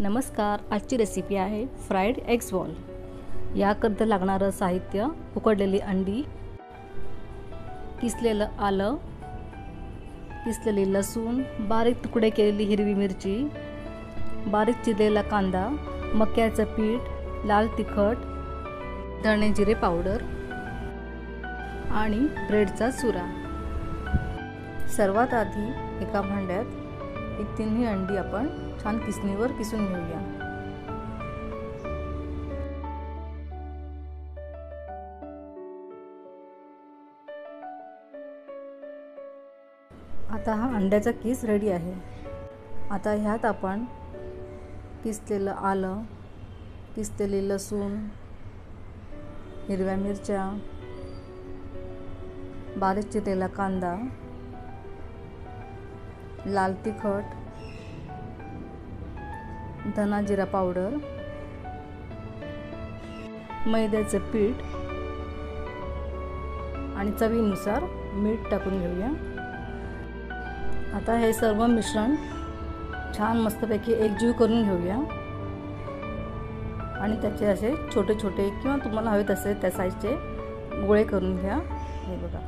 नमस्कार, आजची रेसिपी आहे फ्राईड एग्स बॉल। याकरता लागणारं साहित्य: उकडलेली अंडी, किसलेलं आलं, किसलेली लसूण, बारीक तुकडे केलेली हिरवी मिरची, बारीक चिरलेला कांदा, मक्याचं पीठ, लाल तिखट, धणे जिरे पावडर आणि ब्रेडचा चुरा। सर्वात आधी एका भांड्यात ही तिन्ही अंडी आपण छान किसणीवर किसून घेऊया। आता हा अंड्याचा किस रेडी आहे। आता ह्यात आपण किसलेलं आलं, किसलेली लसूण, हिरव्या मिरच्या, बारीक चिरलेला कांदा, लाल तिखट, धना जिरा पावडर, मैद्याचं पीठ आणि चवीनुसार मीठ टाकून घेऊया। आता हे सर्व मिश्रण छान मस्तपैकी एकजीव करून घेऊया आणि त्याचे असे छोटे छोटे किंवा तुम्हाला हवे तसे त्या साईजचे गोळे करून घ्या। हे बघा,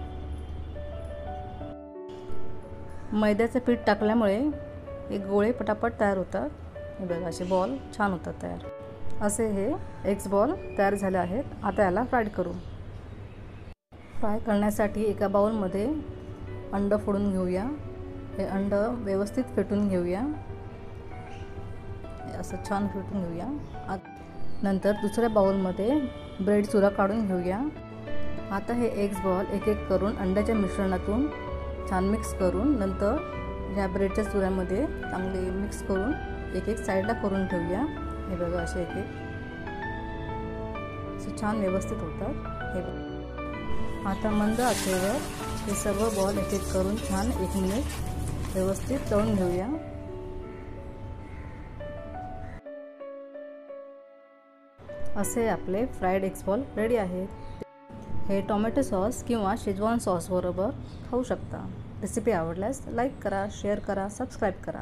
मैद्याचं पीठ टाकल्यामुळे हे गोळे पटापट तयार होतात। हे बघा, असे बॉल छान होतात तयार। असे हे एग्स बॉल तयार झाले आहेत। आता याला फ्राय करू। फ्राय करण्यासाठी एका बाउलमध्ये अंड फोडून घेऊया। हे अंड व्यवस्थित फेटून घेऊया, असं छान फेटून घेऊया। नंतर दुसऱ्या बाउलमध्ये ब्रेड चुरा काढून घेऊया। आता हे एग्स बॉल एक एक करून अंड्याच्या मिश्रणातून छान मिक्स करून नंतर ह्या ब्रेडच्या चुऱ्यामध्ये चांगले मिक्स करून एक एक साईडला करून ठेवूया। हे बघा, असे एक एक छान व्यवस्थित होतात। हे बघा, आता मंद आचेवर हे सर्व बॉल एक एक करून छान 1 मिनिट व्यवस्थित तळून घेऊया। असे आपले फ्राईड एग्स बॉल रेडी आहेत। हे टोमॅटो सॉस किंवा शेजवान सॉस बरोबर खाऊ शकता। रेसिपी आवडल्यास लाईक करा, शेअर करा, सबस्क्राईब करा।